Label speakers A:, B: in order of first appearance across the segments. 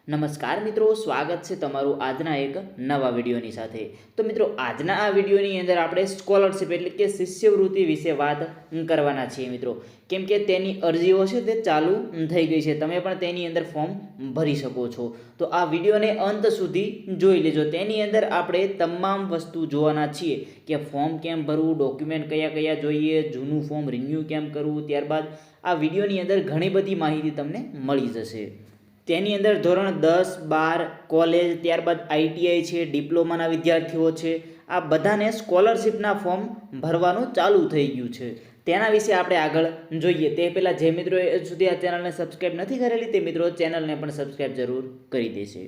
A: નમસ્કાર મિત્રો, સ્વાગત છે તમારું આજના એક નવા વિડીયોની સાથે। તો મિત્રો, આજના આ વિડીયોની અંદર આપણે સ્કોલરશિપ એટલે કે શિષ્યવૃત્તિ વિશે વાત કરવાના છીએ મિત્રો, કેમ કે તેની અરજીઓ છે તે ચાલુ થઈ ગઈ છે। તમે પણ તેની અંદર ફોર્મ ભરી શકો છો। તો આ વિડીયોને અંત સુધી જોઈ લેજો। તેની અંદર આપણે તમામ વસ્તુ જોવાના છીએ કે ફોર્મ કેમ ભરવું, ડોક્યુમેન્ટ કયા કયા જોઈએ, જૂનું ફોર્મ રિન્યૂ કેમ કરવું। ત્યારબાદ આ વિડીયોની અંદર ઘણી બધી માહિતી તમને મળી જશે। તેની અંદર ધોરણ 10, 12 કોલેજ, ત્યારબાદ આઈટીઆઈ છે, ડિપ્લોમાના વિદ્યાર્થીઓ છે, આ બધાને સ્કોલરશિપના ફોર્મ ભરવાનું ચાલુ થઈ ગયું છે। તેના વિશે આપણે આગળ જોઈએ તે પહેલાં જે મિત્રોએ હજુ સુધી આ ચેનલને સબસ્ક્રાઈબ નથી કરેલી તે મિત્રો ચેનલને પણ સબસ્ક્રાઈબ જરૂર કરી દેશે।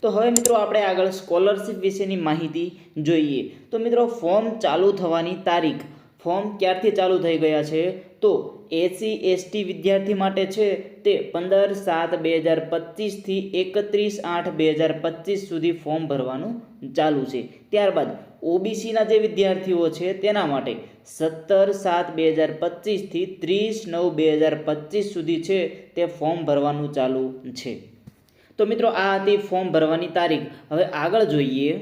A: તો હવે મિત્રો આપણે આગળ સ્કોલરશિપ વિશેની માહિતી જોઈએ। તો મિત્રો, ફોર્મ ચાલુ થવાની તારીખ, ફોર્મ ક્યારથી ચાલુ થઈ ગયા છે તો SC/ST વિદ્યાર્થી માટે છે તે 15/7/2025 થી 31/8/2025 સુધી ફોર્મ ભરવાનું ચાલુ છે। ત્યારબાદ ઓબીસીના જે વિદ્યાર્થીઓ છે તેના માટે 17/7/2025 થી 30/9/2025 સુધી છે તે ફોર્મ ભરવાનું ચાલુ છે। તો મિત્રો, આ હતી ફોર્મ ભરવાની તારીખ। હવે આગળ જોઈએ,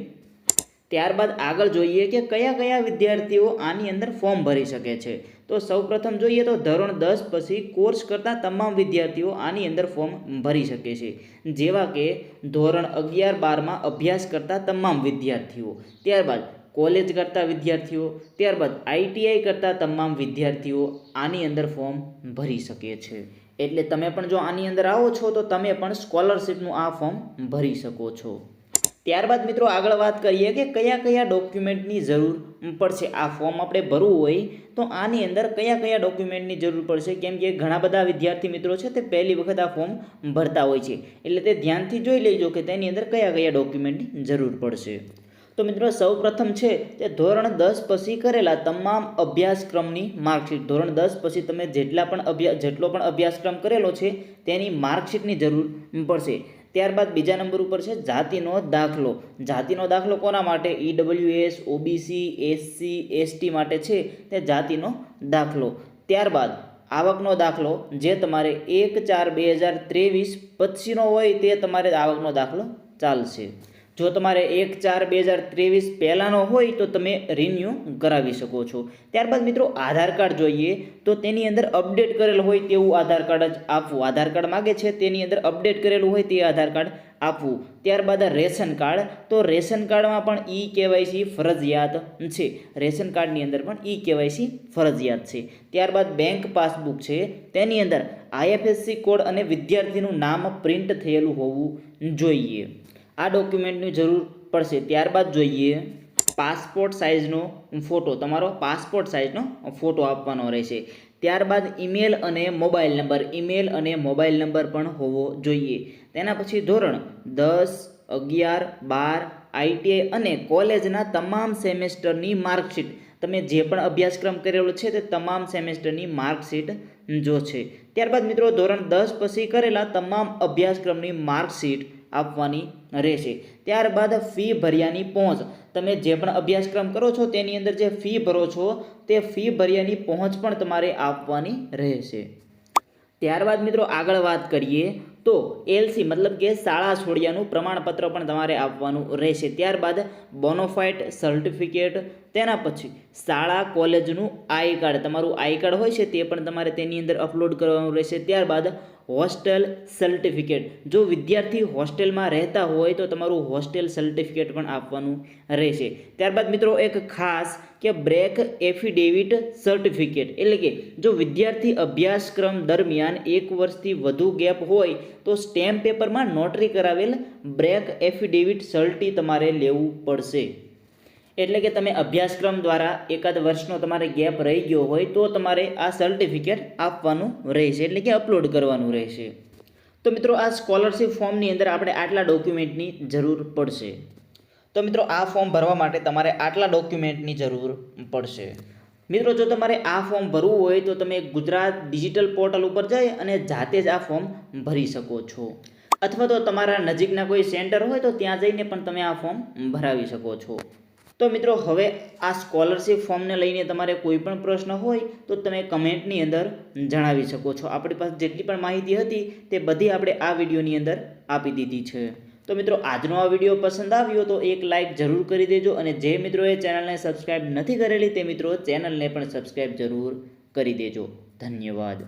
A: ત્યારબાદ આગળ જોઈએ કે કયા કયા વિદ્યાર્થીઓ આની અંદર ફોર્મ ભરી શકે છે। તો સૌપ્રથમ જોઈએ તો ધોરણ 10 પછી કોર્સ કરતા તમામ વિદ્યાર્થીઓ આની અંદર ફોર્મ ભરી શકે છે, જેવા કે ધોરણ 11-12માં અભ્યાસ કરતા તમામ વિદ્યાર્થીઓ, ત્યારબાદ કોલેજ કરતા વિદ્યાર્થીઓ, ત્યારબાદ આઈટીઆઈ કરતા તમામ વિદ્યાર્થીઓ આની અંદર ફોર્મ ભરી શકે છે। એટલે તમે પણ જો આની અંદર આવો છો તો તમે પણ સ્કોલરશિપનું આ ફોર્મ ભરી શકો છો। ત્યારબાદ મિત્રો આગળ વાત કરીએ કે કયા કયા ડોક્યુમેન્ટની જરૂર પડશે। આ ફોર્મ આપણે ભરવું હોય તો આની અંદર કયા કયા ડોક્યુમેન્ટની જરૂર પડશે, કેમ કે ઘણા બધા વિદ્યાર્થી મિત્રો છે તે પહેલી વખત આ ફોર્મ ભરતા હોય છે, એટલે તે ધ્યાનથી જોઈ લેજો કે તેની અંદર કયા કયા ડોક્યુમેન્ટની જરૂર પડશે। તો મિત્રો, સૌપ્રથમ છે તે ધોરણ 10 પછી કરેલા તમામ અભ્યાસક્રમની માર્કશીટ, ધોરણ 10 પછી તમે જેટલો પણ અભ્યાસક્રમ કરેલો છે તેની માર્કશીટની જરૂર પડશે। ત્યારબાદ બીજા નંબર ઉપર છે જાતિનો દાખલો। જાતિનો દાખલો કોના માટે? EWS, ઓબીસી, SC/ST માટે છે તે જાતિનો દાખલો। ત્યારબાદ આવકનો દાખલો, જે તમારે 1/4/2023 પછીનો હોય તે તમારે આવકનો દાખલો ચાલશે। જો તમારે 1/4/2023 પહેલાંનો હોય તો તમે રિન્યૂ કરાવી શકો છો। ત્યારબાદ મિત્રો આધાર કાર્ડ જોઈએ, તો તેની અંદર અપડેટ કરેલું હોય તેવું આધાર કાર્ડ જ આપવું। આધાર કાર્ડ માગે છે તેની અંદર અપડેટ કરેલું હોય તે આધાર કાર્ડ આપવું। ત્યારબાદ રેશન કાર્ડ, તો રેશન કાર્ડમાં પણ EKYC ફરજિયાત છે, રેશન કાર્ડની અંદર પણ EKYC ફરજિયાત છે। ત્યારબાદ બેંક પાસબુક છે, તેની અંદર IFSC કોડ અને વિદ્યાર્થીનું નામ પ્રિન્ટ થયેલું હોવું જોઈએ, આ ડોક્યુમેન્ટની જરૂર પડશે। ત્યારબાદ જોઈએ પાસપોર્ટ સાઇઝનો ફોટો, તમારો પાસપોર્ટ સાઇઝનો ફોટો આપવાનો રહેશે। ત્યારબાદ ઈમેલ અને મોબાઈલ નંબર પણ હોવો જોઈએ। તેના પછી ધોરણ 10, 11, 12 આઈટીઆઈ અને કોલેજના તમામ સેમેસ્ટરની માર્કશીટ, તમે જે પણ અભ્યાસક્રમ કરેલો છે તે તમામ સેમેસ્ટરની માર્કશીટ જો છે। ત્યારબાદ મિત્રો ધોરણ 10 પછી કરેલા તમામ અભ્યાસક્રમની માર્કશીટ આપવાની રહેશે। ત્યારબાદ ફી ભર્યાની પહોંચ, તમે જે પણ અભ્યાસક્રમ કરો છો તેની અંદર જે ફી ભરો છો તે ફી ભર્યાની પહોંચ પણ તમારે આપવાની રહેશે। ત્યારબાદ મિત્રો આગળ વાત કરીએ તો LC મતલબ કે શાળા છોડ્યાનું પ્રમાણપત્ર પણ તમારે આપવાનું રહેશે। ત્યારબાદ બોનોફાઇડ સર્ટિફિકેટ, તેના પછી શાળા કોલેજનું આઈ કાર્ડ, તમારું આઈ કાર્ડ હોય છે તે પણ તમારે તેની અંદર અપલોડ કરવાનું રહેશે। ત્યારબાદ હોસ્ટેલ સર્ટિફિકેટ, જો વિદ્યાર્થી હોસ્ટેલમાં રહેતા હોય તો તમારું હોસ્ટેલ સર્ટિફિકેટ પણ આપવાનું રહેશે। ત્યારબાદ મિત્રો એક ખાસ કે બ્રેક એફિડેવિટ સર્ટિફિકેટ, એટલે કે જો વિદ્યાર્થી અભ્યાસક્રમ દરમિયાન 1 વર્ષથી વધુ ગેપ હોય તો સ્ટેમ્પ પેપરમાં નોટરી કરાવેલ બ્રેક એફિડેવિટ સર્ટી તમારે લેવું પડશે। એટલે કે તમે અભ્યાસક્રમ દ્વારા એકાદ વર્ષનો તમારે ગેપ રહી ગયો હોય તો તમારે આ સર્ટિફિકેટ આપવાનું રહેશે, એટલે કે અપલોડ કરવાનું રહેશે। તો મિત્રો, આ સ્કોલરશિપ ફોર્મની અંદર આપણે આટલા ડોક્યુમેન્ટની જરૂર પડશે। તો મિત્રો, આ ફોર્મ ભરવા માટે તમારે આટલા ડોક્યુમેન્ટની જરૂર પડશે। મિત્રો, જો તમારે આ ફોર્મ ભરવું હોય તો તમે ગુજરાત ડિજિટલ પોર્ટલ ઉપર જઈ અને જાતે જ આ ફોર્મ ભરી શકો છો, અથવા તો તમારા નજીકના કોઈ સેન્ટર હોય તો ત્યાં જઈને પણ તમે આ ફોર્મ ભરાવી શકો છો। તો મિત્રો, હવે આ સ્કોલરશિપ ફોર્મને લઈને તમારે કોઈ પણ પ્રશ્ન હોય તો તમે કમેન્ટની અંદર જણાવી શકો છો। આપણી પાસે જેટલી પણ માહિતી હતી તે બધી આપણે આ વિડીયોની અંદર આપી દીધી છે. તો મિત્રો આજનો આ વિડીયો પસંદ આવ્યો તો એક લાઇક જરૂર કરી દેજો, અને જે મિત્રોએ ચેનલને સબસ્ક્રાઈબ નથી કરેલી તે મિત્રો ચેનલને પણ સબસ્ક્રાઈબ જરૂર કરી દેજો. ધન્યવાદ.